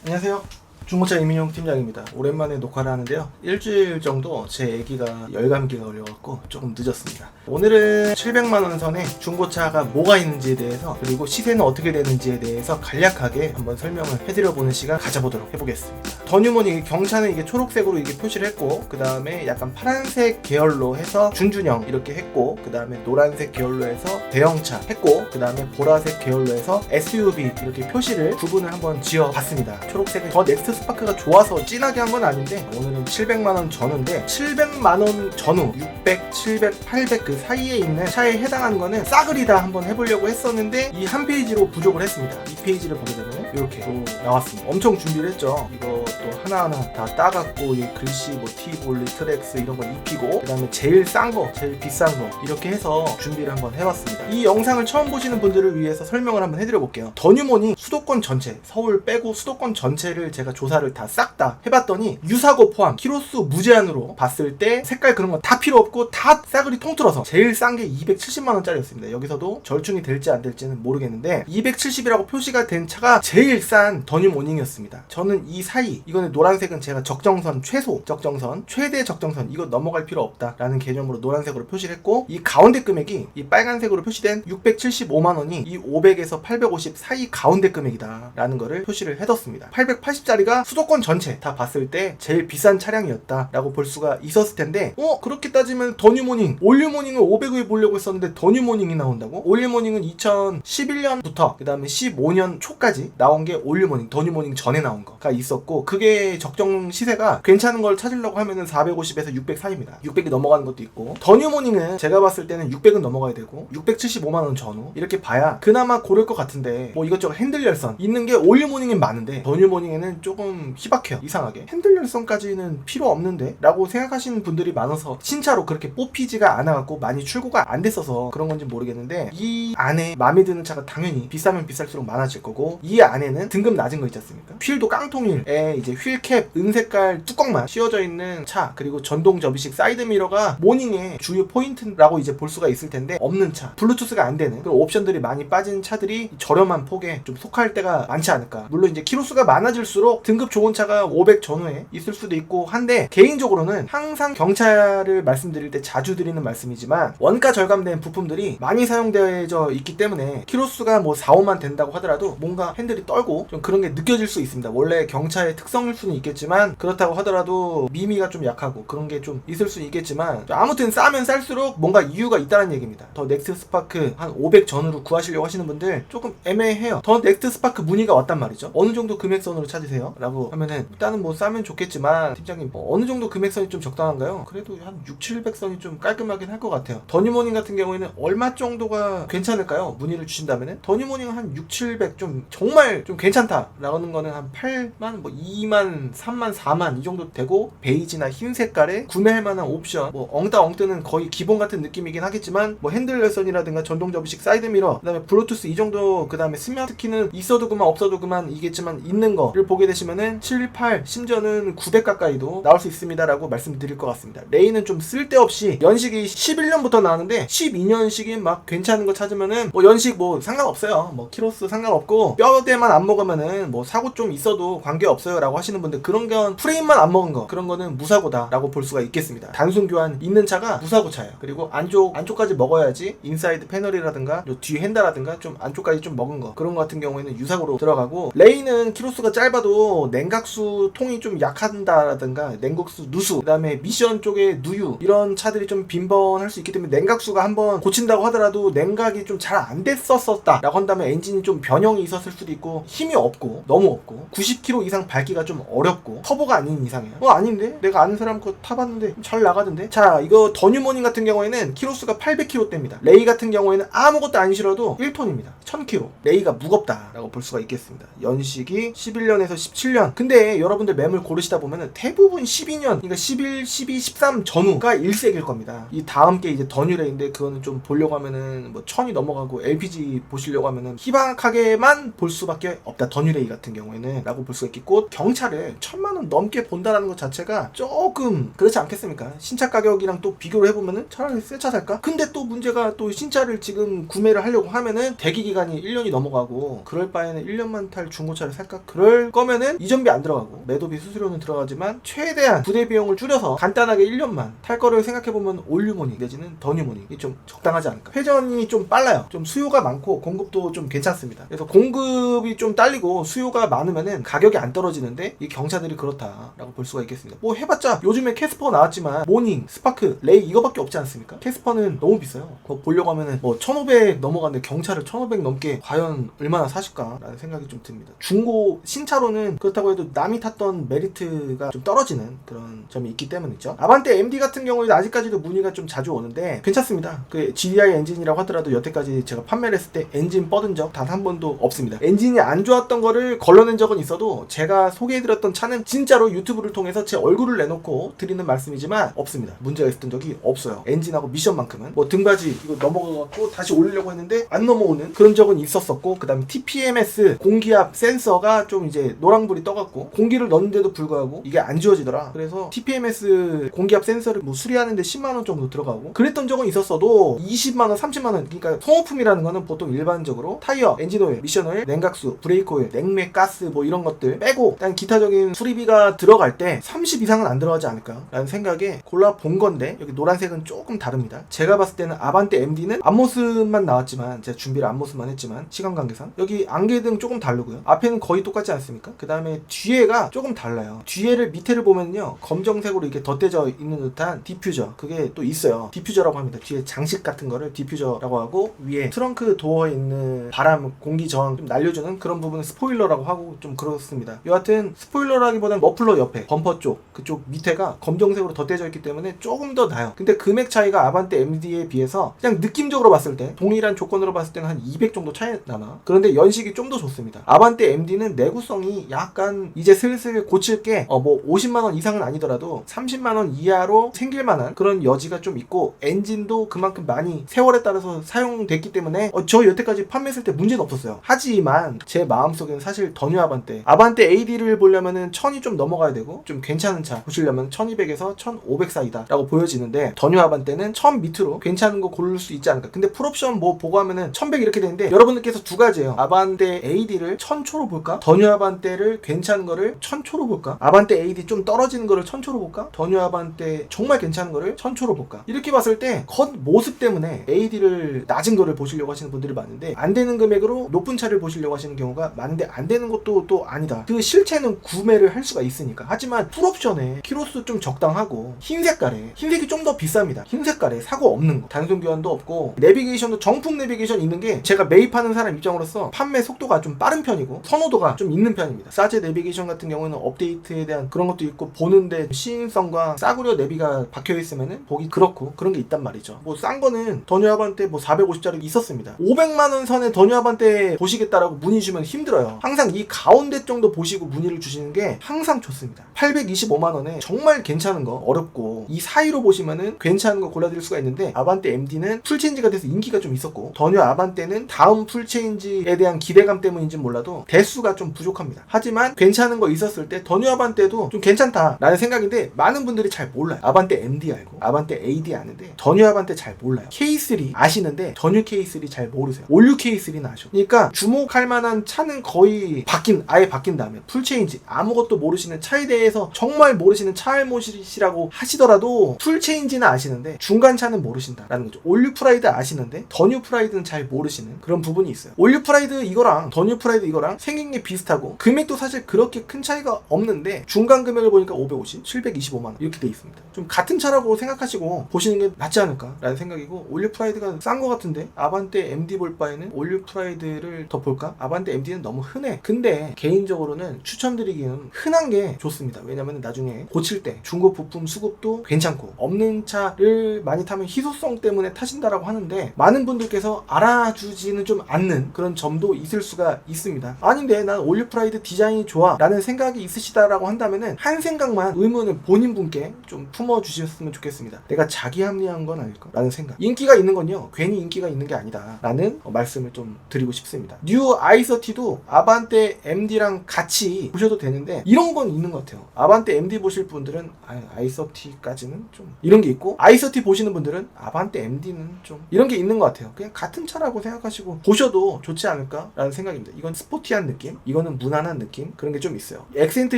안녕하세요. 중고차 이민용 팀장입니다. 오랜만에 녹화를 하는데요. 일주일 정도 제 애기가 열감기가 걸려갖고 조금 늦었습니다. 오늘은 700만원 선에 중고차가 뭐가 있는지에 대해서, 그리고 시세는 어떻게 되는지에 대해서 간략하게 한번 설명을 해드려보는 시간 가져보도록 해보겠습니다. 더뉴머니 경차는 이게 초록색으로 이게 표시를 했고, 그 다음에 약간 파란색 계열로 해서 준준형 이렇게 했고, 그 다음에 노란색 계열로 해서 대형차 했고, 그 다음에 보라색 계열로 해서 SUV 이렇게 표시를 구분을 한번 지어봤습니다. 초록색은 더 넥스트 스파크가 좋아서 진하게 한 건 아닌데, 오늘은 700만원 전후인데 700만원 전후 600, 700, 800 그 사이에 있는 차에 해당하는 거는 싸그리다 한번 해보려고 했었는데 이 한 페이지로 부족을 했습니다. 이 페이지를 보게 되면 이렇게 또 나왔습니다. 엄청 준비를 했죠. 이거 또 하나하나 다 따갖고 이 글씨 뭐 T-볼, 리트렉스 이런 거 입히고, 그 다음에 제일 싼 거, 제일 비싼 거 이렇게 해서 준비를 한번 해봤습니다. 이 영상을 처음 보시는 분들을 위해서 설명을 한번 해드려 볼게요. 더뉴머니 수도권 전체, 서울 빼고 수도권 전체를 제가 조사를 다 싹 다 해봤더니 유사고 포함 키로수 무제한으로 봤을 때 색깔 그런 거 다 필요 없고 다 싸그리 통틀어서 제일 싼 게 270만원짜리였습니다. 여기서도 절충이 될지 안 될지는 모르겠는데 270이라고 표시가 된 차가 제일 싼 더뉴모닝이었습니다. 저는 이 사이, 이거는 노란색은 제가 적정선, 최소 적정선, 최대 적정선 이거 넘어갈 필요 없다 라는 개념으로 노란색으로 표시를 했고, 이 가운데 금액이 이 빨간색으로 표시된 675만원이 이 500에서 850 사이 가운데 금액이다 라는 거를 표시를 해뒀습니다. 880짜리가 수도권 전체 다 봤을 때 제일 비싼 차량이었다 라고 볼 수가 있었을 텐데, 그렇게 따지면 더뉴모닝, 올뉴모닝을 500에 보려고 했었는데 더뉴모닝이 나온다고? 올뉴모닝은 2011년부터 그 다음에 15년 초까지 나온 게 올뉴모닝, 더뉴모닝 전에 나온 거가 있었고, 그게 적정 시세가 괜찮은 걸 찾으려고 하면은 450에서 600 사이입니다. 600이 넘어가는 것도 있고, 더뉴모닝은 제가 봤을 때는 600은 넘어가야 되고 675만원 전후 이렇게 봐야 그나마 고를 것 같은데, 뭐 이것저것 핸들 열선 있는 게 올뉴모닝엔 많은데 더뉴모닝에는 조금 희박해요. 이상하게 핸들 열선까지는 필요 없는데 라고 생각하시는 분들이 많아서 신차로 그렇게 뽑히지가 않아갖고 많이 출고가 안 됐어서 그런 건지 모르겠는데, 이 안에 마음에 드는 차가 당연히 비싸면 비쌀수록 많아질 거고, 이 안에는 등급 낮은 거 있지 않습니까? 휠도 깡통휠에 이제 휠캡 은색깔 뚜껑만 씌워져 있는 차, 그리고 전동 접이식 사이드미러가 모닝의 주요 포인트라고 이제 볼 수가 있을 텐데 없는 차, 블루투스가 안 되는 그런 옵션들이 많이 빠진 차들이 저렴한 폭에 좀 속할 때가 많지 않을까. 물론 이제 키로수가 많아질수록 등급 좋은 차가 500 전후에 있을 수도 있고 한데, 개인적으로는 항상 경차를 말씀드릴 때 자주 드리는 말씀이지만 원가 절감된 부품들이 많이 사용되어 있기 때문에 키로수가 뭐 4, 5만 된다고 하더라도 뭔가 핸들이 떨고 좀 그런 게 느껴질 수 있습니다. 원래 경차의 특성일 수는 있겠지만, 그렇다고 하더라도 미미가 좀 약하고 그런 게 좀 있을 수 있겠지만, 아무튼 싸면 쌀수록 뭔가 이유가 있다는 얘기입니다. 더 넥스트 스파크 한 500 전후로 구하시려고 하시는 분들 조금 애매해요. 더 넥스트 스파크 문의가 왔단 말이죠. 어느 정도 금액선으로 찾으세요? 라고 하면은 일단은 뭐 싸면 좋겠지만, 팀장님 뭐 어느 정도 금액선이 좀 적당한가요? 그래도 한 6, 700선이 좀 깔끔하긴 할 것 같아요. 더뉴모닝 같은 경우에는 얼마 정도가 괜찮을까요? 문의를 주신다면은 더뉴모닝은 한 6, 700 좀 정말 좀 괜찮다 라는 거는 한 8만, 뭐 2만, 3만, 4만 이 정도 되고, 베이지나 흰 색깔에 구매할 만한 옵션, 뭐 엉따 엉뜨는 거의 기본 같은 느낌이긴 하겠지만, 뭐 핸들 열선이라든가 전동 접이식 사이드미러, 그 다음에 블루투스 이 정도, 그 다음에 스마트 키는 있어도 그만 없어도 그만 이겠지만 있는 거를 보게 되시면은 7, 8, 심지어는 900 가까이도 나올 수 있습니다 라고 말씀드릴 것 같습니다. 레이는 좀 쓸데없이 연식이 11년부터 나왔는데 12년식인 막 괜찮은 거 찾으면은 뭐 연식 뭐 상관없어요. 뭐 키로수 상관없고 뼈대만 안 먹으면은 뭐 사고 좀 있어도 관계없어요 라고 하시는 분들, 그런 건 프레임만 안 먹은 거, 그런 거는 무사고다 라고 볼 수가 있겠습니다. 단순 교환 있는 차가 무사고 차예요. 그리고 안쪽까지 먹어야지 인사이드 패널이라든가 뒤 핸다라든가 좀 안쪽까지 좀 먹은 거, 그런 거 같은 경우에는 유사고로 들어가고, 레이는 키로수가 짧아도 냉각수 통이 좀 약한다라든가 냉각수 누수, 그 다음에 미션 쪽에 누유, 이런 차들이 좀 빈번할 수 있기 때문에 냉각수가 한번 고친다고 하더라도 냉각이 좀 잘 안 됐었다 라고 한다면 엔진이 좀 변형이 있었을 수도 있고, 힘이 없고 너무 없고 90km 이상 밟기가 좀 어렵고 터보가 아닌 이상이에요. 아닌데? 내가 아는 사람 거 타봤는데 잘 나가던데? 자, 이거 더뉴모닝 같은 경우에는 키로수가 800km대입니다. 레이 같은 경우에는 아무것도 안 실어도 1톤입니다. 1000km. 레이가 무겁다 라고 볼 수가 있겠습니다. 연식이 11년에서 17년. 근데 여러분들 매물 고르시다 보면은 대부분 12년, 그러니까 11, 12, 13 전후가 일색일 겁니다. 이 다음 게 이제 더뉴레인데, 그거는 좀 보려고 하면은 뭐 1000이 넘어가고 LPG 보시려고 하면은 희박하게만 볼 수밖에 수밖에 없다. 더뉴레이 같은 경우에는 라고 볼 수가 있겠고, 경차를 1000만원 넘게 본다라는 것 자체가 조금 그렇지 않겠습니까? 신차 가격이랑 또 비교를 해보면은 차라리 새 차 살까? 근데 또 문제가, 또 신차를 지금 구매를 하려고 하면은 대기 기간이 1년이 넘어가고, 그럴 바에는 1년만 탈 중고차를 살까? 그럴 거면은 이전비 안 들어가고 매도비 수수료는 들어가지만 최대한 부대 비용을 줄여서 간단하게 1년만 탈 거를 생각해보면 올유모닉 내지는 더뉴모닉이 좀 적당하지 않을까. 회전이 좀 빨라요. 좀 수요가 많고 공급도 좀 괜찮습니다. 그래서 공급이 좀 딸리고 수요가 많으면은 가격이 안 떨어지는데, 이 경차들이 그렇다라고 볼 수가 있겠습니다. 뭐 해봤자 요즘에 캐스퍼 나왔지만 모닝, 스파크, 레이 이거밖에 없지 않습니까? 캐스퍼는 너무 비싸요. 그거 보려고 하면은 뭐 1500 넘어가는데 경차를 1500 넘게 과연 얼마나 사실까라는 생각이 좀 듭니다. 중고 신차로는 그렇다고 해도 남이 탔던 메리트가 좀 떨어지는 그런 점이 있기 때문이죠. 아반떼 MD 같은 경우에도 아직까지도 문의가 좀 자주 오는데 괜찮습니다. 그 GDI 엔진이라고 하더라도 여태까지 제가 판매를 했을 때 엔진 뻗은 적 단 한 번도 없습니다. 엔진이 안 좋았던 거를 걸러낸 적은 있어도 제가 소개해드렸던 차는 진짜로 유튜브를 통해서 제 얼굴을 내놓고 드리는 말씀이지만 없습니다. 문제가 있었던 적이 없어요. 엔진하고 미션만큼은. 뭐 등받이 이거 넘어가갖고 다시 올리려고 했는데 안 넘어오는 그런 적은 있었었고, 그 다음에 TPMS 공기압 센서가 좀 이제 노랑불이 떠갖고 공기를 넣는데도 불구하고 이게 안 지워지더라. 그래서 TPMS 공기압 센서를 뭐 수리하는데 10만원 정도 들어가고 그랬던 적은 있었어도 20만원, 30만원, 그러니까 소모품이라는 거는 보통 일반적으로 타이어, 엔진오일, 미션오일, 냉각수, 브레이크오일, 냉매, 가스 뭐 이런 것들 빼고 일단 기타적인 수리비가 들어갈 때 30 이상은 안 들어가지 않을까 라는 생각에 골라본 건데, 여기 노란색은 조금 다릅니다. 제가 봤을 때는 아반떼 MD는 앞모습만 나왔지만, 제가 준비를 앞모습만 했지만 시간 관계상 여기 안개등 조금 다르고요. 앞에는 거의 똑같지 않습니까? 그 다음에 뒤에가 조금 달라요. 뒤에를 밑에를 보면요, 검정색으로 이렇게 덧대져 있는 듯한 디퓨저, 그게 또 있어요. 디퓨저라고 합니다. 뒤에 장식 같은 거를 디퓨저라고 하고, 위에 트렁크 도어에 있는 바람, 공기 저항 좀 날려주는 그런 부분은 스포일러라고 하고 좀 그렇습니다. 여하튼 스포일러라기보다는 머플러 옆에 범퍼 쪽 그쪽 밑에가 검정색으로 덧대져 있기 때문에 조금 더 나요. 근데 금액 차이가 아반떼 MD에 비해서 그냥 느낌적으로 봤을 때, 동일한 조건으로 봤을 때는 한 200 정도 차이 나나? 그런데 연식이 좀 더 좋습니다. 아반떼 MD는 내구성이 약간 이제 슬슬 고칠 게 뭐 50만원 이상은 아니더라도 30만원 이하로 생길 만한 그런 여지가 좀 있고, 엔진도 그만큼 많이 세월에 따라서 사용됐기 때문에 저 여태까지 판매했을 때 문제는 없었어요. 하지만 제 마음속에는 사실 더뉴 아반떼 AD를 보려면은 1000이 좀 넘어가야 되고, 좀 괜찮은 차 보시려면 1200에서 1500 사이다 라고 보여지는데, 더뉴 아반떼는 1000 밑으로 괜찮은 거 고를 수 있지 않을까. 근데 풀옵션 뭐 보고 하면은 1100 이렇게 되는데, 여러분들께서 두 가지예요. 아반떼 AD를 1000초로 볼까? 더뉴 아반떼를 괜찮은 거를 1000초로 볼까? 아반떼 AD 좀 떨어지는 거를 1000초로 볼까? 더뉴 아반떼 정말 괜찮은 거를 1000초로 볼까? 이렇게 봤을 때 겉모습 때문에 AD를 낮은 거를 보시려고 하시는 분들이 많은데, 안 되는 금액으로 높은 차를 보시려고 하시는 경우가 많은데, 안 되는 것도 또 아니다. 그 실체는 구매를 할 수가 있으니까. 하지만 풀옵션에 키로수 좀 적당하고, 흰색이 좀 더 비쌉니다. 흰색깔에 사고 없는 거, 단순 교환도 없고, 내비게이션도 정품 내비게이션 있는 게, 제가 매입하는 사람 입장으로서 판매 속도가 좀 빠른 편이고 선호도가 좀 있는 편입니다. 사제 내비게이션 같은 경우는 업데이트에 대한 그런 것도 있고, 보는데 시인성과 싸구려 내비가 박혀있으면은 보기 그렇고 그런 게 있단 말이죠. 뭐 싼 거는 더뉴 아반떼 뭐 450짜리 있었습니다. 500만원 선에 더뉴 아반떼 보시겠다라고 문의 주면 힘들어요. 항상 이 가운데 정도 보시고 문의를 주시는 게 항상 좋습니다. 825만원에 정말 괜찮은 거, 어렵고 이 사이로 보시면은 괜찮은 거 골라드릴 수가 있는데, 아반떼 MD는 풀체인지가 돼서 인기가 좀 있었고, 더뉴 아반떼는 다음 풀체인지에 대한 기대감 때문인지 몰라도 대수가 좀 부족합니다. 하지만 괜찮은 거 있었을 때 더뉴 아반떼도 좀 괜찮다라는 생각인데, 많은 분들이 잘 몰라요. 아반떼 MD 알고 아반떼 AD 아는데 더뉴 아반떼 잘 몰라요. K3 아시는데 더뉴 K3 잘 모르세요. 올류 K3는 아셔. 그러니까 주목할 만한 차는 거의 아예 바뀐 다음에 풀체인지, 아무것도 모르시는 차에 대해서 정말 모르시는 차알못이라고 하시더라도 풀체인지는 아시는데 중간 차는 모르신다라는 거죠. 올류 프라이드 아시는데 더뉴 프라이드는 잘 모르시는 그런 부분이 있어요. 올류 프라이드 이거랑 더뉴 프라이드 이거랑 생긴 게 비슷하고, 금액도 사실 그렇게 큰 차이가 없는데 중간 금액을 보니까 550, 725만원 이렇게 돼 있습니다. 좀 같은 차라고 생각하시고 보시는 게 낫지 않을까라는 생각이고, 올류 프라이드가 싼 거 같은데 아반떼 MD 볼 바에는 올류 프라이드를 더 볼까? 아반떼 MD는 너무 흔해. 근데 개인적으로는 추천드리기는 흔한 게 좋습니다. 왜냐면 나중에 고칠 때 중고 부품 수급도 괜찮고, 없는 차를 많이 타면 희소성 때문에 타신다라고 하는데, 많은 분들께서 알아주지는 좀 않는 그런 점도 있을 수가 있습니다. 아닌데 난 올류 프라이드 디자인이 좋아 라는 생각이 있으시다라고 한다면은, 한 생각만 의문을 본인분께 좀 품어주셨으면 좋겠습니다. 내가 자기 합리한 건 아닐까? 라는 생각. 인기가 있는 건요, 괜히 인기가 있는 게 아니다 라는 말씀을 좀 드리고 싶습니다. 뉴 아이스 i30도 아반떼 MD랑 같이 보셔도 되는데 이런 건 있는 것 같아요. 아반떼 MD 보실 분들은 i30까지는 좀 이런 게 있고, i30 보시는 분들은 아반떼 MD는 좀 이런 게 있는 것 같아요. 그냥 같은 차라고 생각하시고 보셔도 좋지 않을까라는 생각입니다. 이건 스포티한 느낌, 이거는 무난한 느낌, 그런 게 좀 있어요. 엑센트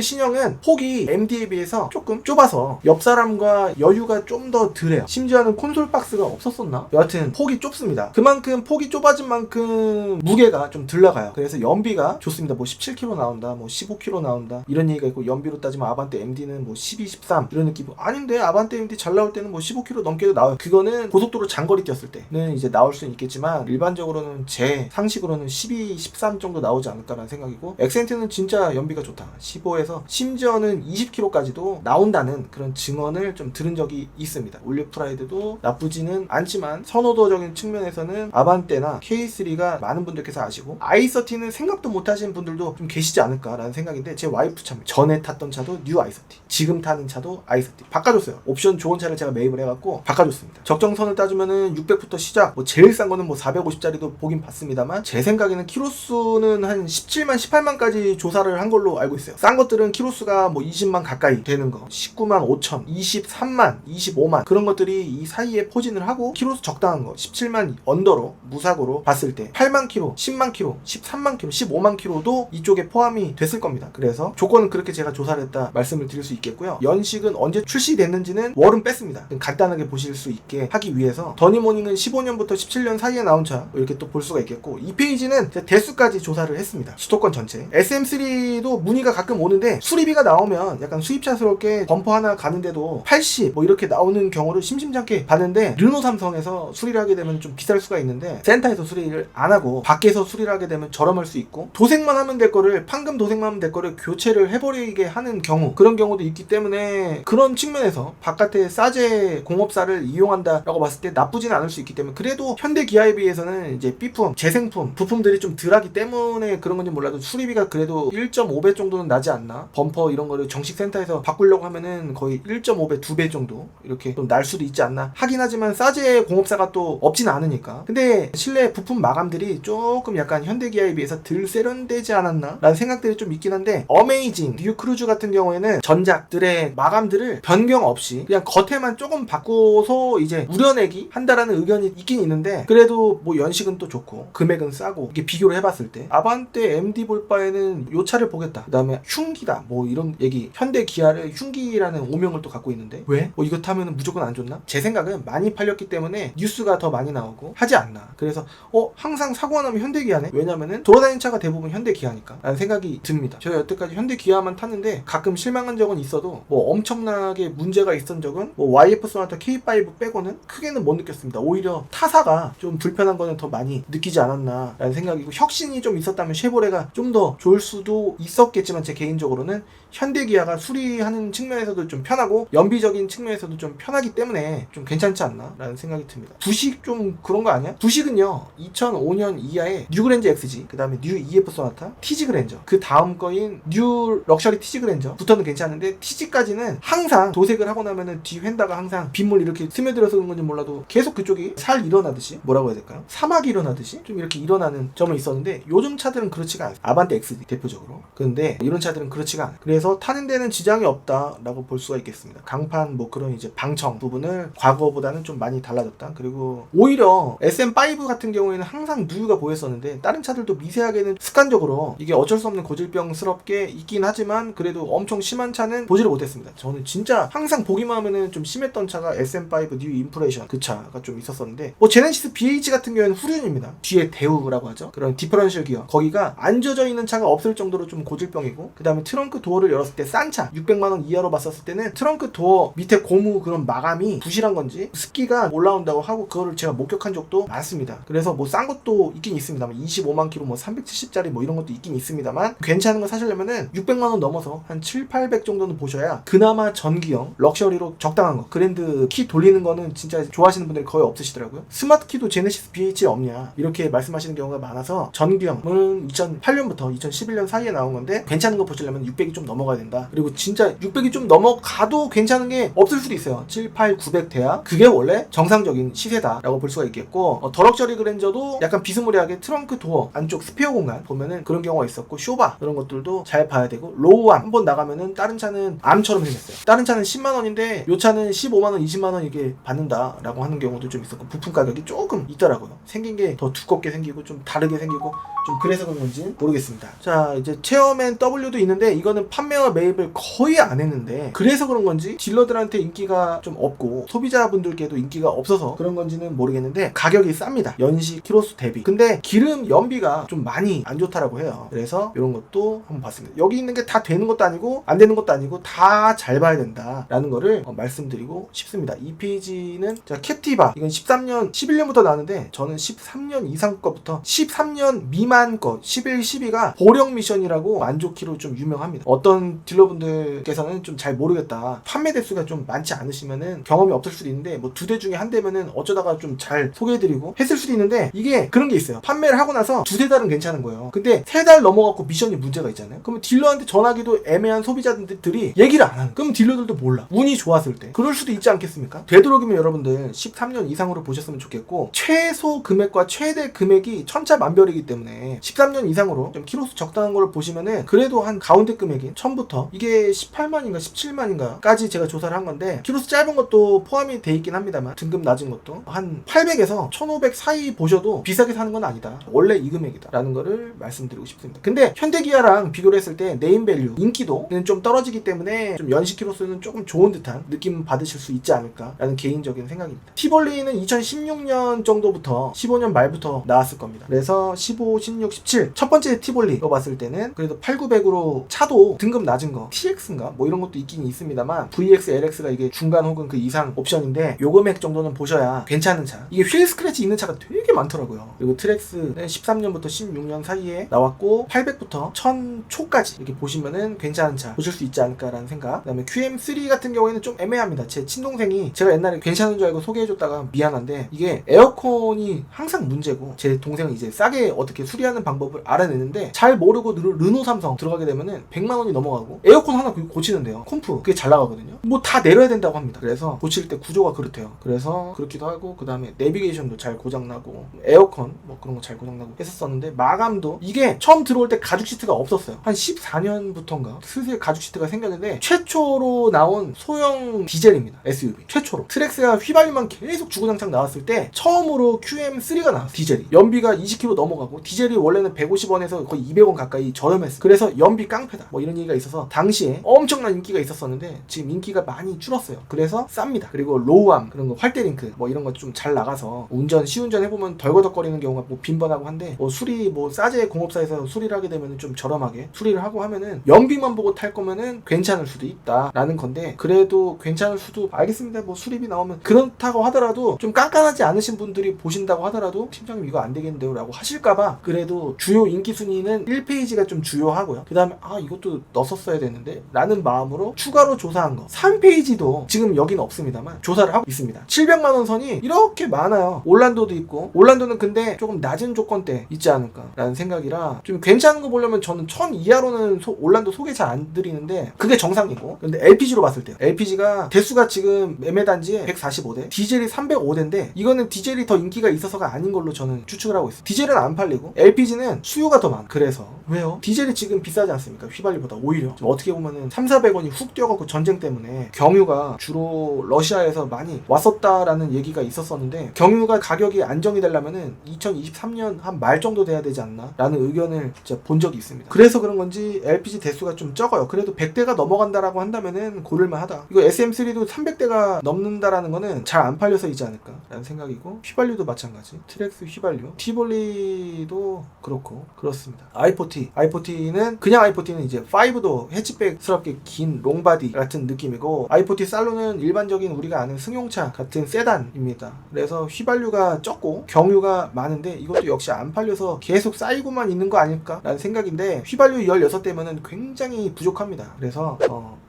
신형은 폭이 MD에 비해서 조금 좁아서 옆 사람과 여유가 좀 더 덜해요. 심지어는 콘솔 박스가 없었었나? 여하튼 폭이 좁습니다. 그만큼 폭이 좁아진 만큼 무게가 좀 덜 나가요. 그래서 연비가 좋습니다. 뭐 17km 나온다, 뭐 15km 나온다, 이런 얘기가 있고, 연비로 따지면 아반떼 MD는 뭐 12, 13 이런 느낌. 아닌데 아반떼 MD 잘 나올 때는 뭐 15km 넘게도 나와요. 그거는 고속도로 장거리 뛰었을 때는 이제 나올 수는 있겠지만 일반적으로는 제 상식으로는 12, 13 정도 나오지 않을까라는 생각이고, 엑센트는 진짜 연비가 좋다. 15에서 심지어는 20km까지도 나온다는 그런 증언을 좀 들은 적이 있습니다. 올류 프라이드도 나쁘지는 않지만 선호도적인 측면에서는 아반떼나 K3가 많은 분들께서 아시고, i30는 생각도 못하시는 분들도 좀 계시지 않을까라는 생각인데, 제 와이프 참 전에 탔던 차도 뉴 i30, 지금 타는 차도 i30 바꿔줬어요. 옵션 좋은 차를 제가 매입을 해갖고 바꿔줬습니다. 적정선을 따지면은 600부터 시작, 뭐 제일 싼 거는 뭐 450짜리도 보긴 봤습니다만, 제 생각에는 키로수는 한 17만 18만까지 조사를 한 걸로 알고 있어요. 싼 것들은 키로수가 뭐 20만 가까이 되는 거, 19만 5천, 23만, 25만 그런 것들이 이 사이에 포진을 하고, 키로수 적당한 거 17만 언더로 무사고로 봤을 때 8만 키로, 10만 키로, 13만 키로, 15만 키로도 이쪽에 포함이 됐을 겁니다. 그래서 조건은 그렇게 제가 조사를 했다 말씀을 드릴 수 있겠고요. 연식은 언제 출시됐는지는 월은 뺐습니다. 간단하게 보실 수 있게 하기 위해서 더니모닝은 15년부터 17년 사이에 나온 차 이렇게 또 볼 수가 있겠고, 이 페이지는 대수까지 조사를 했습니다. 수도권 전체. SM3도 문의가 가끔 오는데 수리비가 나오면 약간 수입차스럽게 범퍼 하나 가는데도 80 뭐 이렇게 나오는 경우를 심심찮게 봤는데, 르노 삼성에서 수리를 하게 되면 좀 비쌀 수가 있는데 센터에서 수리를 안 하고 밖에서 수리를 하게 되면 저렴할 수 있고, 도색만 하면 될 거를, 판금 도색만 하면 될 거를 교체를 해버리게 하는 경우, 그런 경우도 있기 때문에 그런 측면에서 바깥에 싸제 공업사를 이용한다라고 봤을 때 나쁘지는 않을 수 있기 때문에, 그래도 현대 기아에 비해서는 이제 B품, 재생품, 부품들이 좀 덜하기 때문에 그런 건지 몰라도 수리비가 그래도 1.5배 정도는 나지 않나? 범퍼 이런 거를 정식 센터에서 바꾸려고 하면은 거의 1.5배, 2배 정도 이렇게 좀 날 수도 있지 않나 하긴 하지만, 싸제 공업사가 또 없진 않으니까. 근데 실내 부품 마감들이 조금 약간 현대 기아에 비해서 덜 세련되지 않았나 라는 생각들이 좀 있긴 한데, 어메이징, 뉴 크루즈 같은 경우에는 전작들의 마감들을 변경 없이 그냥 겉에만 조금 바꿔서 이제 우려내기 한다라는 의견이 있긴 있는데, 그래도 뭐 연식은 또 좋고 금액은 싸고, 이게 비교를 해봤을 때 아반떼 MD 볼 바에는 요 차를 보겠다. 그 다음에 흉기다 뭐 이런 얘기, 현대 기아를 흉기라는 오명을 또 갖고 있는데 왜? 뭐 이거 타면 무조건 안 좋나? 제 생각은 많이 팔렸기 때문에 뉴스가 더 많이 나오고 하지 않나. 그래서 항상 사고가 나면 현대 기아네? 왜냐면은 돌아다니는 차가 대부분 현대 기아니까 라는 생각이 듭니다. 제가 여태까지 현대 기아만 탔는데 가끔 실망한 적은 있어도 뭐 엄청나게 문제가 있었던 적은 뭐 YF 소나타 K5 빼고는 크게는 못 느꼈습니다. 오히려 타사가 좀 불편한 거는 더 많이 느끼지 않았나 라는 생각이고, 혁신이 좀 있었다면 쉐보레가 좀 더 좋을 수도 있었겠지만, 제 개인적으로는 현대 기아가 수리하는 측면에서도 좀 편하고 연비적인 측면에서도 좀 편하기 때문에 좀 괜찮지 않나 라는 생각이 듭니다. 부식 좀 그런 거 아니야? 부식은요 2005년 이하의 뉴 그랜저 XG, 그 다음에 뉴 EF 소나타, TG 그랜저, 그 다음 거인 뉴 럭셔리 TG 그랜저부터는 괜찮은데, TG까지는 항상 도색을 하고 나면은 뒤 휀다가 항상 빗물 이렇게 스며들어서 그런 건지 몰라도 계속 그쪽이 살 일어나듯이, 뭐라고 해야 될까요? 사막이 일어나듯이 좀 이렇게 일어나는 점은 있었는데, 요즘 차들은 그렇지가 않아요. 아반떼 XD 대표적으로. 근데 이런 차들은 그렇지가 않아요. 그래서 타는 데는 지장이 없다라고 볼 수가 있겠습니다. 강판 뭐 그런 이제 방청 부분을 과거보다는 좀 많이 달라졌다. 그리고 오히려 SM5 같은 경우에는 항상 누유가 보였었는데, 다른 차들도 미세하게는 습관적으로 이게 어쩔 수 없는 고질병스럽게 있긴 하지만 그래도 엄청 심한 차는 보지를 못했습니다. 저는 진짜 항상 보기만 하면은 좀 심했던 차가 SM5 뉴 인프레이션, 그 차가 좀 있었었는데, 뭐 제네시스 BH 같은 경우에는 후륜입니다. 뒤에 대우라고 하죠. 그런 디퍼런셜 기어, 거기가 안 젖어 있는 차가 없을 정도로 좀 고질병이고, 그 다음에 트렁크 도어를 열었을 때 싼 차 600만원 이하로 봤었을 때는 트렁크 도어 밑에 고무 그런 마감이 부실한 건지 습기가 올라온다고 하고, 그거를 제가 목격한 적도 많습니다. 그래서 뭐 싼 것도 있긴 있습니다만, 25만 킬로 뭐 370짜리 뭐 이런 것도 있긴 있습니다만, 괜찮은 거 사시려면은 600만원 넘어서 한 7, 800 정도는 보셔야 그나마 전기형 럭셔리로 적당한 거, 그랜드 키 돌리는 거는 진짜 좋아하시는 분들이 거의 없으시더라고요. 스마트 키도 제네시스 BH 없냐 이렇게 말씀하시는 경우가 많아서, 전기형은 2008년부터 2011년 사이에 나온 건데 괜찮은 거 보시려면 600이 좀 넘어가야 된다. 그리고 진짜 600이 좀 넘어가도 괜찮은 게 없을 수도 있어요. 7, 8, 900 돼야 그게 원래 정상적인 시세다라고 볼 수가 있겠고, 더 럭셔리 그랜저도 약간 비스무리하게 트렁크 도어 안쪽 왼쪽 스페어 공간 보면은 그런 경우가 있었고, 쇼바 이런 것들도 잘 봐야 되고, 로우암 한번 나가면은 다른 차는 암처럼 생겼어요. 다른 차는 10만원인데 요 차는 15만원 20만원 이게 받는다 라고 하는 경우도 좀 있었고, 부품 가격이 조금 있더라고요. 생긴 게 더 두껍게 생기고 좀 다르게 생기고 좀 그래서 그런 건지 모르겠습니다. 자, 이제 체어맨 W도 있는데 이거는 판매와 매입을 거의 안 했는데 그래서 그런 건지 딜러들한테 인기가 좀 없고 소비자분들께도 인기가 없어서 그런 건지는 모르겠는데 가격이 쌉니다. 연식 키로수 대비. 근데 기름 연비가 좀 많이 안 좋다라고 해요. 그래서 이런 것도 한번 봤습니다. 여기 있는 게 다 되는 것도 아니고 안 되는 것도 아니고 다 잘 봐야 된다라는 거를 말씀드리고 싶습니다. 이 페이지는 자, 캡티바 이건 13년 11년부터 나왔는데 저는 13년 이상 거부터 13년 미만 거 11, 12가 보령 미션이라고 만족키로 좀 유명합니다. 어떤 딜러분들께서는 좀 잘 모르겠다, 판매 대수가 좀 많지 않으시면은 경험이 없을 수도 있는데 뭐 2대 중에 한 대면은 어쩌다가 좀 잘 소개해드리고 했을 수도 있는데, 이게 그런 게 있어요. 판매를 하고 나서 2-3달은 괜찮은 거예요. 근데 3달 넘어갖고 미션이 문제가 있잖아요. 그러면 딜러한테 전화기도 애매한 소비자들이 얘기를 안 하는, 그럼 딜러들도 몰라. 운이 좋았을 때 그럴 수도 있지 않겠습니까? 되도록이면 여러분들 13년 이상으로 보셨으면 좋겠고, 최소 금액과 최대 금액이 천차만별이기 때문에 13년 이상으로 좀 키로수 적당한 걸 보시면은 그래도 한 가운데 금액인 1000부터 이게 18만인가 17만인가 까지 제가 조사를 한 건데, 키로수 짧은 것도 포함이 돼 있긴 합니다만 등급 낮은 것도 한 800에서 1500 사이 보셔도 비싸게 사는 건 아니다, 원래 이 금액이다 라는 거를 말씀드리고 싶습니다. 근데 현대기아랑 비교를 했을 때 네임밸류 인기도는 좀 떨어지기 때문에 좀 연식 키로수는 조금 좋은 듯한 느낌 받으실 수 있지 않을까 라는 개인적인 생각입니다. 티볼리는 2016년 정도부터 15년 말부터 나왔을 겁니다. 그래서 15, 16, 17 첫 번째 티볼리 거 봤을 때는 그래도 8900으로 차도 등급 낮은 거 TX인가 뭐 이런 것도 있긴 있습니다만 VX, LX가 이게 중간 혹은 그 이상 옵션인데 요 금액 정도는 보셔야 괜찮은 차. 이게 휠 스크래치 있는 차가 되게 많더라고요. 그리고 트랙스는 13년부터 16년 사이에 나왔고 800부터 1000 초까지 이렇게 보시면은 괜찮은 차 보실 수 있지 않을까라는 생각. 그 다음에 QM3 같은 경우에는 좀 애매합니다. 제 친동생이 제가 옛날에 괜찮은 줄 알고 소개해줬다가 미안한데 이게 에어컨이 항상 문제고, 제 동생은 이제 싸게 어떻게 수리하는 방법을 알아내는데 잘 모르고 르노 삼성 들어가게 되면은 100만원이 넘어가고 에어컨 하나 고치는데요. 콤프 그게 잘 나가거든요. 뭐 다 내려야 된다고 합니다. 그래서 고칠 때 구조가 그렇대요. 그래서 그렇기도 하고, 그 다음에 내비게이션도 잘 고장나고 에어컨 뭐 그런 거 잘 고장나고 했었었는데, 마감도 이게 처음 들어올 때 가죽 시트가 없었어요. 한 14년부터인가 슬슬 가죽 시트가 생겼는데 최초로 나온 소형 디젤입니다. SUV 최초로. 트랙스가 휘발유만 계속 주구장창 나왔을 때 처음으로 QM3가 나왔어요. 디젤이 연비가 20km 넘어가고, 디젤이 원래는 150원에서 거의 200원 가까이 저렴했어요. 그래서 연비 깡패다 뭐 이런 얘기가 있어서 당시에 엄청난 인기가 있었었는데 지금 인기가 많이 줄었어요. 그래서 쌉니다. 그리고 로우암 그런 거 활대링크 뭐 이런 거 좀 잘 나가서 시운전 해보면 덜거덕거리는 경우가 뭐 빈번하고 한데, 뭐 수리 뭐 싸제 공업사에서 수리를 하게 되면 좀 저렴하게 수리를 하고 하면은 연비만 보고 탈 거면은 괜찮을 수도 있다라는 건데, 그래도 괜찮을 수도 알겠습니다. 뭐 수리비 나오면 그렇다고 하더라도 좀 깐깐하지 않으신 분들이 보신다고 하더라도 팀장님 이거 안 되겠는데요 라고 하실까봐 그래도 주요 인기 순위는 1페이지가 좀 주요하고요. 그 다음에 이것도 넣었어야 되는데 라는 마음으로 추가로 조사한 거 3페이지도 지금 여기는 없습니다만 조사를 하고 있습니다. 700만원 선이 이렇게 많아요. 올란도도 있고, 올란도는 근데 조금 낮은 조건대 있지 않을까 라는 생각이라 좀 괜찮은 거 보려면 저는 1000 이하로는 올란도 소개 잘 안 드리는데 그게 정상이고, 근데 LPG로 봤을 때요. LPG가 대수가 지금 매매단지에 145대, 디젤이 305대인데 이거는 디젤이 더 인기가 있어서가 아닌 걸로 저는 추측을 하고 있어요. 디젤은 안 팔리고 LPG는 수요가 더 많아. 그래서 왜요? 디젤이 지금 비싸지 않습니까? 휘발유보다 오히려 지금 어떻게 보면은 3,400원이 훅 뛰어가고 전쟁 때문에 경유가 주로 러시아에서 많이 왔었다라는 얘기가 있었었는데, 경유가 가격이 안정이 되려면은 2023년 한 말 정도 돼야 되지 않나 라는 의견을 진짜 본 적이 있습니다. 그래서 그런 건지 LPG 대수가 좀 적어요. 그래도 100대가 넘어간다라고 한다면은 고를만 하다. 이거 SM3도 300대가 넘는다라는 거는 잘 안 팔려서이지 않을까 라는 생각이고, 휘발유도 마찬가지. 트랙스 휘발유, 티볼리도 그렇고 그렇습니다. i40는 그냥 i40는 이제 5도 해치백스럽게 긴 롱바디 같은 느낌이고, i40 살로는 일반적인 우리가 아는 승용차 같은 세단입니다. 그래서 휘발유가 적고 경유가 많은데 이것도 역시 안 팔려서 계속 쌓이고만 있는 거 아닐까 라는 생각인데, 휘발유 16대면은 굉장히 부족합니다. 그래서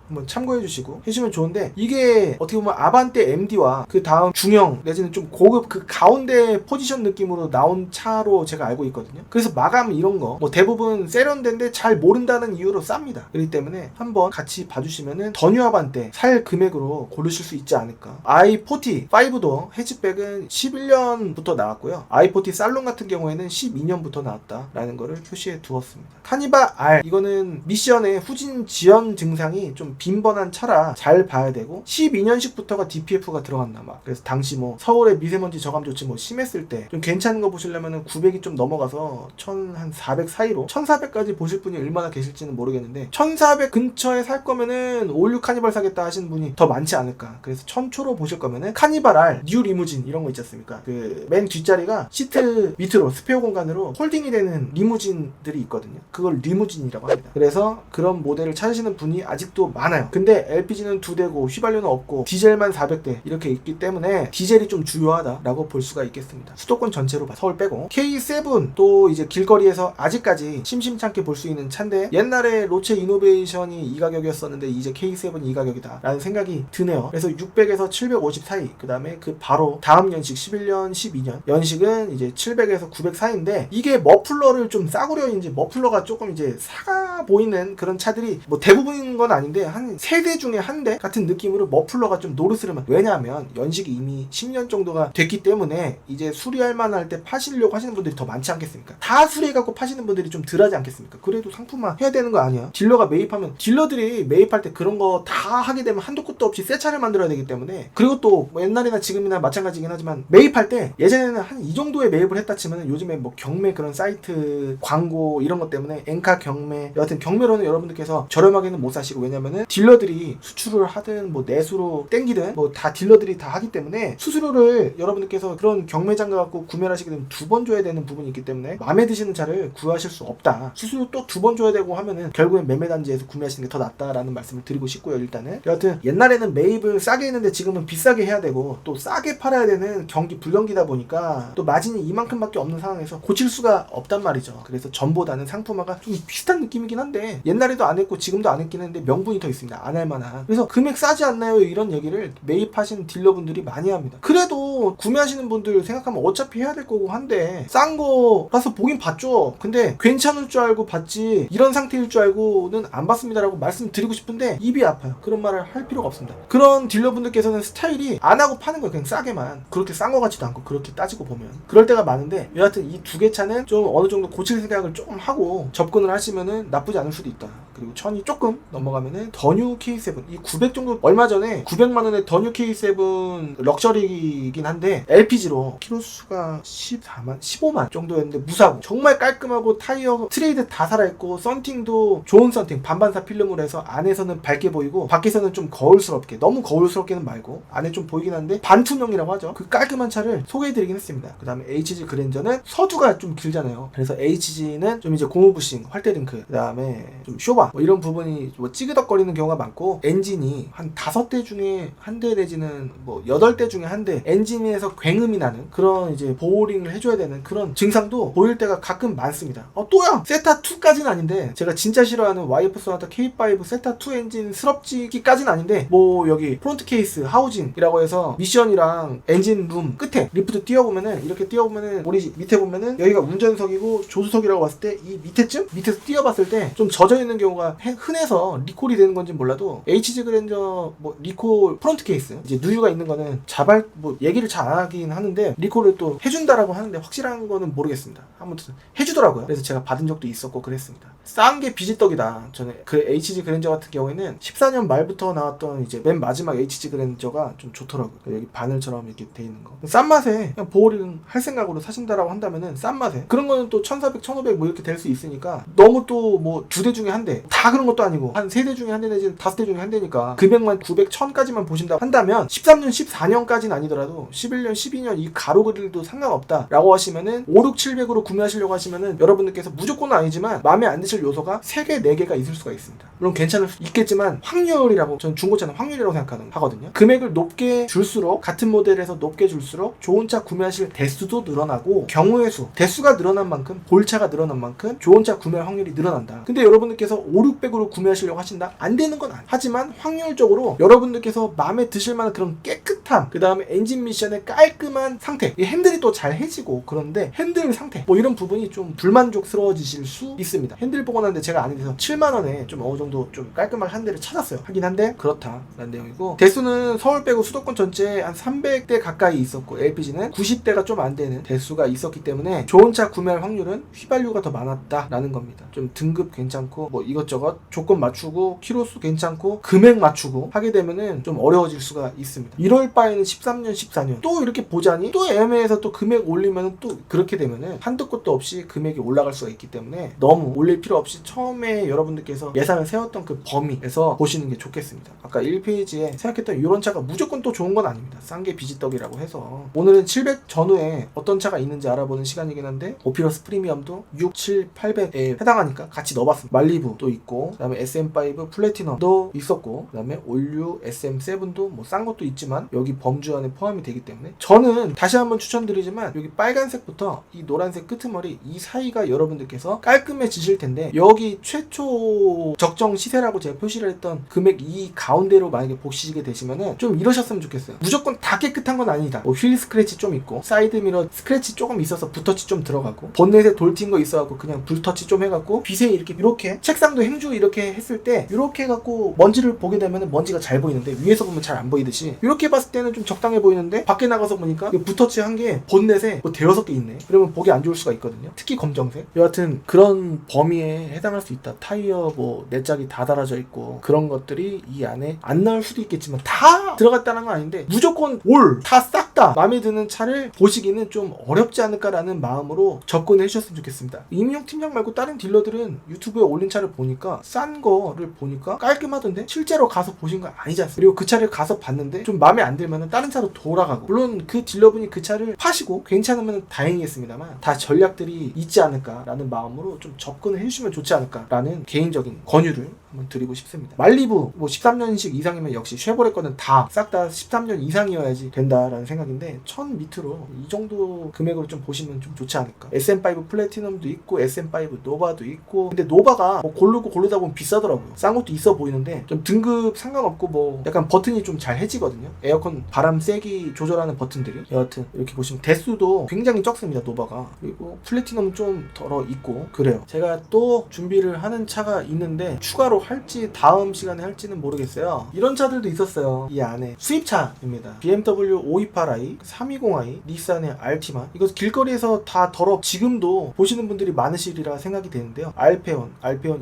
한번 참고해 주시고 해주시면 좋은데, 이게 어떻게 보면 아반떼 MD와 그 다음 중형 내지는 좀 고급 그 가운데 포지션 느낌으로 나온 차로 제가 알고 있거든요. 그래서 마감 이런 거 뭐 대부분 세련된데 잘 모른다는 이유로 쌉니다. 그렇기 때문에 한번 같이 봐주시면은 더 뉴 아반떼 살 금액으로 고르실 수 있지 않을까. i40 5도 해치백은 11년부터 나왔고요. i40 살론 같은 경우에는 12년부터 나왔다라는 거를 표시해 두었습니다. 카니발 R 이거는 미션의 후진 지연 증상이 좀 빈번한 차라 잘 봐야 되고, 12년식부터가 DPF가 들어갔나 봐. 그래서 당시 뭐 서울의 미세먼지 저감 조치 뭐 심했을 때 좀 괜찮은 거 보시려면은 900이 좀 넘어가서 1400 사이로 1400까지 보실 분이 얼마나 계실지는 모르겠는데, 1400 근처에 살 거면은 56 카니발 사겠다 하시는 분이 더 많지 않을까. 그래서 1000초로 보실 거면은 카니발 R 뉴 리무진 이런 거 있지 않습니까? 그 맨 뒷자리가 시트 밑으로 스페어 공간으로 홀딩이 되는 리무진들이 있거든요. 그걸 리무진이라고 합니다. 그래서 그런 모델을 찾으시는 분이 아직도 많아요. 근데 LPG는 2대고 휘발유는 없고 디젤만 400대 이렇게 있기 때문에 디젤이 좀 주요하다라고 볼 수가 있겠습니다. 수도권 전체로 봐, 서울 빼고. K7 또 이제 길거리에서 아직까지 심심찮게 볼 수 있는 차인데, 옛날에 로체 이노베이션이 이 가격이었었는데 이제 K7이 이 가격이다 라는 생각이 드네요. 그래서 600에서 750 사이, 그 다음에 그 바로 다음 연식 11년 12년 연식은 이제 700에서 900 사이인데, 이게 머플러를 좀 싸구려인지 머플러가 조금 이제 사가 보이는 그런 차들이 뭐 대부분인 건 아닌데 한 3대 중에 한 대 같은 느낌으로 머플러가 좀 노르스름한. 왜냐하면 연식이 이미 10년 정도가 됐기 때문에 이제 수리할 만할 때 파시려고 하시는 분들이 더 많지 않겠습니까? 다 수리해갖고 파시는 분들이 좀 덜하지 않겠습니까? 그래도 상품화 해야 되는 거 아니야? 딜러가 매입하면, 딜러들이 매입할 때 그런 거 다 하게 되면 한도 끝도 없이 새 차를 만들어야 되기 때문에. 그리고 또 뭐 옛날이나 지금이나 마찬가지긴 하지만 매입할 때 예전에는 한 이 정도에 매입을 했다 치면 요즘에 뭐 경매 그런 사이트 광고 이런 것 때문에 엔카 경매, 여하튼 경매로는 여러분들께서 저렴하게는 못 사시고, 왜냐면은 딜러들이 수출을 하든 뭐 내수로 땡기든 뭐 다 딜러들이 다 하기 때문에 수수료를 여러분들께서 그런 경매장 가갖고 구매를 하시게 되면 2번 줘야 되는 부분이 있기 때문에 마음에 드시는 차를 구하실 수 없다. 수수료 또 2번 줘야 되고 하면은 결국엔 매매단지에서 구매하시는 게 더 낫다라는 말씀을 드리고 싶고요. 일단은 여하튼 옛날에는 매입을 싸게 했는데 지금은 비싸게 해야 되고 또 싸게 팔아야 되는 경기 불경기다 보니까 또 마진이 이만큼밖에 없는 상황에서 고칠 수가 없단 말이죠. 그래서 전보다는 상품화가 좀 비슷한 느낌이긴 한데, 옛날에도 안 했고 지금도 안 했긴 했는데 명분이 더 있습니다. 안 할 만한. 그래서 금액 싸지 않나요? 이런 얘기를 매입하신 딜러분들이 많이 합니다. 그래도 구매하시는 분들 생각하면 어차피 해야 될 거고 한데 싼 거라서 보긴 봤죠. 근데 괜찮을 줄 알고 봤지 이런 상태일 줄 알고는 안 봤습니다라고 말씀드리고 싶은데 입이 아파요. 그런 말을 할 필요가 없습니다. 그런 딜러분들께서는 스타일이 안 하고 파는 거예요. 그냥 싸게만. 그렇게 싼 거 같지도 않고, 그렇게 따지고 보면 그럴 때가 많은데, 여하튼 이 두 개 차는 좀 어느 정도 고칠 생각을 조금 하고 접근을 하시면은 나쁘지 않을 수도 있다. 그리고 1000이 조금 넘어가면은 더 뉴 K7 이 900 정도, 얼마 전에 900만원에 더 뉴 K7 럭셔리이긴 한데 LPG로 키로수가 14만 15만 정도였는데 무사고 정말 깔끔하고, 타이어 트레이드 다 살아있고 썬팅도 좋은 썬팅 반반사 필름으로 해서 안에서는 밝게 보이고 밖에서는 좀 거울스럽게, 너무 거울스럽게는 말고 안에 좀 보이긴 한데 반투명이라고 하죠. 그 깔끔한 차를 소개해드리긴 했습니다. 그 다음에 HG 그랜저는 서두가 좀 길잖아요. 그래서 HG는 좀 이제 고무부싱, 활대링크, 그 다음에 좀 쇼바 뭐 이런 부분이 뭐 찌그덕거리는 경우가 많고, 엔진이 한 5대 중에 한 대 내지는 뭐 8대 중에 한 대 엔진에서 굉음이 나는 그런 이제 보호링을 해줘야 되는 그런 증상도 보일 때가 가끔 많습니다. 또야! 세타2까지는 아닌데, 제가 진짜 싫어하는 YF 소나타 K5 세타2 엔진 스럽지기까지는 아닌데, 뭐 여기 프론트 케이스 하우징이라고 해서 미션이랑 엔진 룸 끝에 리프트 띄워보면은, 이렇게 띄워보면은 우리 밑에 보면은 여기가 운전석이고 조수석이라고 봤을 때 이 밑에쯤? 밑에서 띄워봤을 때 좀 젖어있는 경우가 흔해서 리콜이 되는 건지 몰라도, HG 그랜저 뭐 리콜 프론트 케이스 이제 누유가 있는 거는 자발 뭐 얘기를 잘 안 하긴 하는데 리콜을 또 해준다라고 하는데 확실한 거는 모르겠습니다. 아무튼 해주더라고요. 그래서 제가 받은 적도 있었고 그랬습니다. 싼 게 비지떡이다. 저는 그 HG 그랜저 같은 경우에는 14년 말부터 나왔던 이제 맨 마지막 HG 그랜저가 좀 좋더라고요. 여기 바늘처럼 이렇게 돼 있는 거. 싼 맛에 그냥 보호링 할 생각으로 사신다라고 한다면은 싼 맛에, 그런 거는 또 1400, 1500 뭐 이렇게 될 수 있으니까, 너무 또 뭐 2대 중에 한 대 다 그런 것도 아니고 한 3대 중에 한 대 내지 5대 중에 한 대니까 금액만 900, 1000까지만 보신다고 한다면 13년, 14년까지는 아니더라도 11년, 12년 이 가로 그릴도 상관없다 라고 하시면은 5, 6, 700으로 구매하시려고 하시면은 여러분들께서 무조건은 아니지만 마음에 안 드실 맞출 요소가 3개, 4개가 있을 수가 있습니다. 물론 괜찮을 수 있겠지만 확률이라고, 전 중고차는 확률이라고 하거든요. 금액을 높게 줄수록, 같은 모델에서 높게 줄수록 좋은 차 구매하실 대수도 늘어나고 경우의 수, 대수가 늘어난 만큼 볼차가 늘어난 만큼 좋은 차 구매 확률이 늘어난다. 근데 여러분들께서 5, 600으로 구매하시려고 하신다? 안 되는 건 아니에요. 하지만 확률적으로 여러분들께서 마음에 드실 만한 그런 깨끗함, 그 다음에 엔진 미션의 깔끔한 상태, 이 핸들이 또 잘 해지고, 그런데 핸들 상태 뭐 이런 부분이 좀 불만족스러워지실 수 있습니다. 핸들 보고 났는데 제가 아는 데서 7만원에 좀 어느 정도 좀 깔끔하게 한 대를 찾았어요. 하긴 한데 그렇다라는 내용이고, 대수는 서울 빼고 수도권 전체에 한 300대 가까이 있었고, LPG는 90대가 좀 안 되는 대수가 있었기 때문에 좋은 차 구매할 확률은 휘발유가 더 많았다라는 겁니다. 좀 등급 괜찮고 뭐 이것저것 조건 맞추고 키로수 괜찮고 금액 맞추고 하게 되면은 좀 어려워질 수가 있습니다. 이럴 바에는 13년 14년 또 이렇게 보자니 또 애매해서 또 금액 올리면은 또 그렇게 되면은 한도 끝도 없이 금액이 올라갈 수가 있기 때문에 너무 올릴 필요 없이 처음에 여러분들께서 예산을 세웠던 그 범위에서 보시는 게 좋겠습니다. 아까 1페이지에 생각했던 이런 차가 무조건 또 좋은 건 아닙니다. 싼 게 비지떡이라고 해서 오늘은 700 전후에 어떤 차가 있는지 알아보는 시간이긴 한데, 오피러스 프리미엄도 6, 7, 800에 해당하니까 같이 넣어봤습니다. 말리부도 있고, 그 다음에 SM5 플래티넘도 있었고, 그 다음에 올류 SM7도 뭐 싼 것도 있지만 여기 범주 안에 포함이 되기 때문에 저는 다시 한번 추천드리지만 여기 빨간색부터 이 노란색 끄트머리 이 사이가 여러분들께서 깔끔해지실 텐데, 여기 최초 적정 시세라고 제가 표시를 했던 금액 이 가운데로 만약에 보시게 되시면은 좀 이러셨으면 좋겠어요. 무조건 다 깨끗한 건 아니다. 뭐 휠 스크래치 좀 있고, 사이드 미러 스크래치 조금 있어서 붓터치 좀 들어가고, 본넷에 돌 튄 거 있어갖고 그냥 붓터치 좀 해갖고, 빛에 이렇게 책상도 행주 이렇게 했을 때 이렇게 해갖고 먼지를 보게 되면 먼지가 잘 보이는데, 위에서 보면 잘 안 보이듯이 이렇게 봤을 때는 좀 적당해 보이는데 밖에 나가서 보니까 붓터치 한 게 본넷에 뭐 대여섯 개 있네. 그러면 보기 안 좋을 수가 있거든요. 특히 검정색. 여하튼 그런 범위에 해당할 수 있다. 타이어 뭐 네 짝이 다 달아져 있고 그런 것들이 이 안에 안 나올 수도 있겠지만 다 들어갔다는 건 아닌데, 무조건 올 다 싹 다 마음에 드는 차를 보시기는 좀 어렵지 않을까라는 마음으로 접근해 주셨으면 좋겠습니다. 이민용 팀장 말고 다른 딜러들은 유튜브에 올린 차를 보니까 싼 거를 보니까 깔끔하던데 실제로 가서 보신 건 아니지 않습니까? 그리고 그 차를 가서 봤는데 좀 마음에 안 들면 다른 차로 돌아가고, 물론 그 딜러분이 그 차를 파시고 괜찮으면 다행이겠습니다만 다 전략들이 있지 않을까라는 마음으로 좀 접근을 해주시면 좋지 않을까라는 개인적인 권유를 한번 드리고 싶습니다. 말리부 뭐 13년식 이상이면 역시 쉐보레 거는 다 싹 다 13년 이상이어야지 된다라는 생각인데, 1000 밑으로 이 정도 금액으로 좀 보시면 좀 좋지 않을까. SM5 플래티넘도 있고 SM5 노바도 있고, 근데 노바가 뭐 고르다 보면 비싸더라고요. 싼 것도 있어 보이는데 좀 등급 상관없고 뭐 약간 버튼이 좀 잘 해지거든요. 에어컨 바람 세기 조절하는 버튼들이. 여하튼 이렇게 보시면 대수도 굉장히 적습니다. 노바가. 그리고 플래티넘은 좀 덜어 있고 그래요. 제가 또 준비를 하는 차가 있는데 추가로 할지 다음 시간에 할지는 모르겠어요. 이런 차들도 있었어요. 이 안에 수입차입니다. BMW 528i, 320i, 닛산의 알티마. 이거 길거리에서 다 덜어 지금도 보시는 분들이 많으시리라 생각이 되는데요. 알페온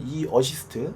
E 어시스트,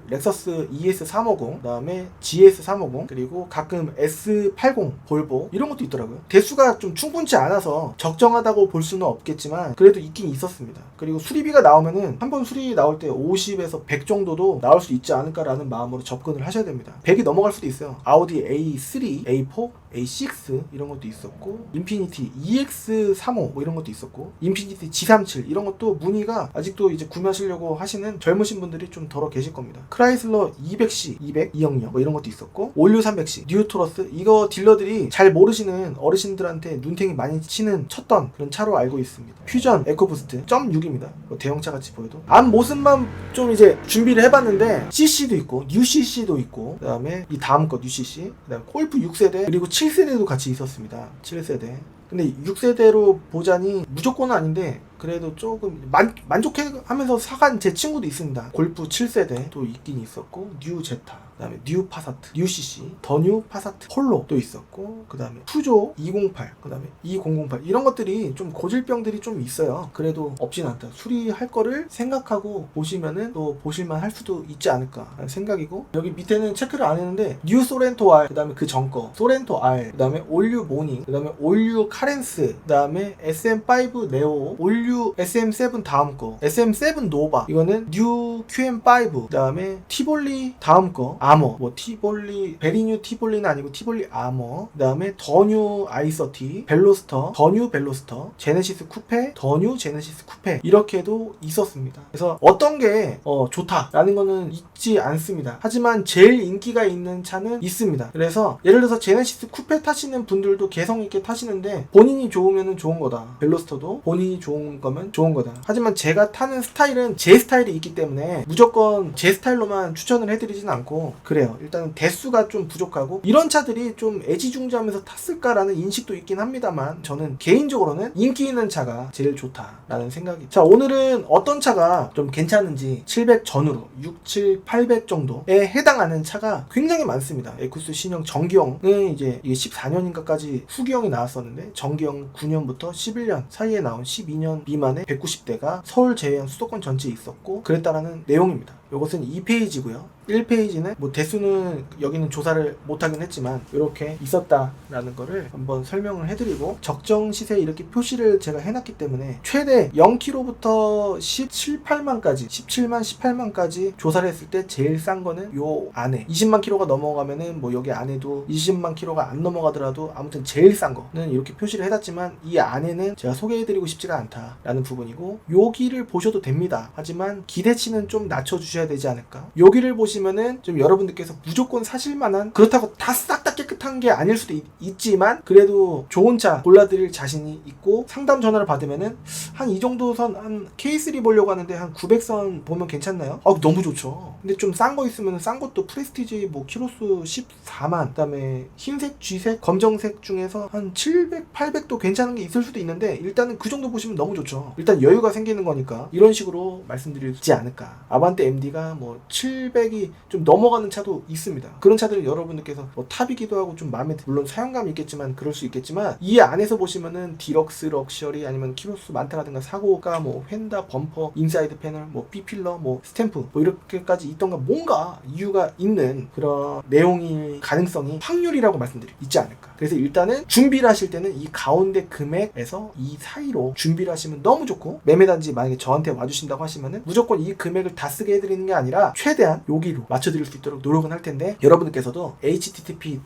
렉서스 ES350, 그 다음에 GS350, 그리고 가끔 S80 볼보 이런 것도 있더라고요. 대수가 좀 충분치 않아서 적정하다고 볼 수는 없겠지만 그래도 있긴 있었습니다. 그리고 수리비가 나오면은 한 번 수리 나올 때 50에서 100 정도도 나올 수 있지 않을까라는 마음으로 접근을 하셔야 됩니다. 100이 넘어갈 수도 있어요. 아우디 A3, A4, A6 이런 것도 있었고, 인피니티 EX35 뭐 이런 것도 있었고, 인피니티 G37 이런 것도 문의가 아직도 이제 구매하시려고 하시는 젊으신 분들이 좀 덜어 계실 겁니다. 크라이슬러 200C, 200, 200 뭐 이런 것도 있었고, 올류 300C, 뉴토러스 이거 딜러들이 잘 모르시는 어르신들한테 눈탱이 많이 쳤던 그런 차로 알고 있습니다. 퓨전 에코부스트 0.6입니다. 뭐 대형차 같이 보여도 앞 모습만 좀 이제 준비를 해봤는데 CC도 있고 뉴 CC도 있고, 그 다음에 이 다음 거 뉴 CC, 그 다음에 골프 6세대 그리고 7세대도 같이 있었습니다. 7세대. 근데 6세대로 보자니 무조건은 아닌데 그래도 조금 만족해하면서 사간 제 친구도 있습니다. 골프 7세대도 있긴 있었고, 뉴 제타, 그 다음에 뉴 파사트, 뉴 CC, 더 뉴 파사트, 폴로도 있었고, 그 다음에 푸조 208, 그 다음에 2008 이런 것들이 좀 고질병들이 좀 있어요. 그래도 없진 않다. 수리할 거를 생각하고 보시면은 또 보실만 할 수도 있지 않을까 라는 생각이고, 여기 밑에는 체크를 안 했는데 뉴 소렌토 R, 그 다음에 그 전거 소렌토 R, 그 다음에 올류 모닝, 그 다음에 올류 카렌스, 그 다음에 SM5 네오, 올류 W SM7 다음 거, SM7 노바, 이거는 뉴 QM5, 그 다음에 티볼리 다음 거, 아머, 뭐 티볼리, 베리뉴 티볼리는 아니고 티볼리 아머, 그 다음에 더뉴 i30, 벨로스터, 더뉴 벨로스터, 제네시스 쿠페, 더뉴 제네시스 쿠페, 이렇게도 있었습니다. 그래서 어떤 게 좋다라는 거는 있지 않습니다. 하지만 제일 인기가 있는 차는 있습니다. 그래서 예를 들어서 제네시스 쿠페 타시는 분들도 개성 있게 타시는데 본인이 좋으면 좋은 거다. 벨로스터도 본인이 좋은 거면 좋은 거다. 하지만 제가 타는 스타일은 제 스타일이 있기 때문에 무조건 제 스타일로만 추천을 해드리진 않고 그래요. 일단은 대수가 좀 부족하고 이런 차들이 좀 애지중지하면서 탔을까라는 인식도 있긴 합니다만 저는 개인적으로는 인기 있는 차가 제일 좋다라는 생각이. 자, 오늘은 어떤 차가 좀 괜찮은지 700 전후로 6, 7, 800 정도에 해당하는 차가 굉장히 많습니다. 에쿠스 신형 정기형은 이제 이게 14년인가까지 후기형이 나왔었는데 정기형 9년부터 11년 사이에 나온 12년 미만의 190대가 서울 제외한 수도권 전체에 있었고 그랬다라는 내용입니다. 이것은 2페이지고요. 1페이지는 뭐 대수는 여기는 조사를 못하긴 했지만 이렇게 있었다라는 거를 한번 설명을 해드리고 적정 시세 이렇게 표시를 제가 해놨기 때문에 최대 0km부터 17, 8만까지 17만, 18만까지 조사를 했을 때 제일 싼 거는 요 안에 20만 킬로가 넘어가면은 뭐 여기 안에도 20만 킬로가 안 넘어가더라도 아무튼 제일 싼 거는 이렇게 표시를 해놨지만 이 안에는 제가 소개해드리고 싶지가 않다라는 부분이고 여기를 보셔도 됩니다. 하지만 기대치는 좀 낮춰주셔야 되지 않을까. 여기를 보시면은 좀 여러분들께서 무조건 사실만한 그렇다고 다 싹 다 깨끗한 게 아닐 수도 있지만 그래도 좋은 차 골라드릴 자신이 있고 상담 전화를 받으면은 한 이 정도 선 한 K3 보려고 하는데 한 900선 보면 괜찮나요? 너무 좋죠. 근데 좀 싼 거 있으면 싼 것도 프레스티지 뭐 키로수 14만 그 다음에 흰색, 쥐색, 검정색 중에서 한 700, 800도 괜찮은 게 있을 수도 있는데 일단은 그 정도 보시면 너무 좋죠. 일단 여유가 생기는 거니까 이런 식으로 말씀드리지 않을까. 아반떼 MD가 뭐 700이 좀 넘어가는 차도 있습니다. 그런 차들은 여러분들께서 뭐 탑이기도 하고 좀 마음에 물론 사용감이 있겠지만 그럴 수 있겠지만 이 안에서 보시면은 디럭스, 럭셔리 아니면 키로수 많다라든가 사고가 뭐 휀다, 범퍼, 인사이드 패널, 뭐 B필러, 뭐 스탬프 뭐 이렇게까지 있던가 뭔가 이유가 있는 그런 내용이 가능성이 확률이라고 있지 않을까. 그래서 일단은 준비를 하실 때는 이 가운데 금액에서 이 사이로 준비를 하시면 너무 좋고 매매단지 만약에 저한테 와주신다고 하시면은 무조건 이 금액을 다 쓰게 해드리는 게 아니라 최대한 여기로 맞춰드릴 수 있도록 노력은 할 텐데 여러분들께서도 http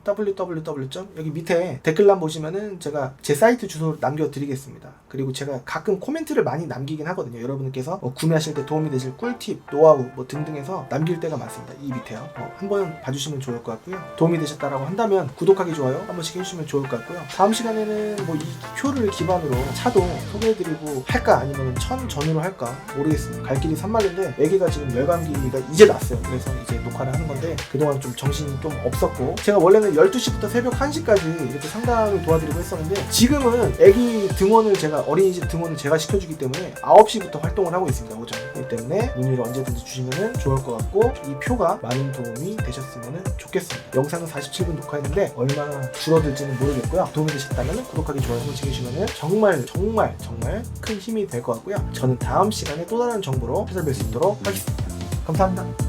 www. 여기 밑에 댓글란 보시면은 제가 제 사이트 주소를 남겨드리겠습니다. 그리고 제가 가끔 코멘트를 많이 남기긴 하거든요. 여러분들께서 구매하실 때 도움이 되실 꿀팁, 노하우 뭐 등등해서 남길 때가 많습니다. 이 밑에요. 한번 봐주시면 좋을 것 같고요. 도움이 되셨다라고 한다면 구독하기, 좋아요 한 번씩 해주시면 좋을 것 같고요. 다음 시간에는 뭐 이 표를 기반으로 차도 소개해드리고 할까 아니면 천 전후로 할까 모르겠습니다. 갈 길이 산말인데 애기가 지금 열감기가 이제 났어요. 그래서 이제 녹화를 하는 건데 그동안 좀 정신이 좀 없었고 제가 원래는 12시부터 새벽 1시까지 이렇게 상담을 도와드리고 했었는데 지금은 애기 등원을 제가 어린이집 등원을 제가 시켜주기 때문에 9시부터 활동을 하고 있습니다. 오전. 그렇기 때문에 문의를 언제든지 주시면 좋을 것 같고 이 표가 많은 도움이 되셨으면 좋겠습니다. 영상은 47분 녹화했는데 얼마나 줄어들지는 모르겠고요. 도움이 되셨다면 구독하기, 좋아요 한번 해주시면 정말 큰 힘이 될 것 같고요. 저는 다음 시간에 또 다른 정보로 찾아뵐 수 있도록 하겠습니다. 감사합니다.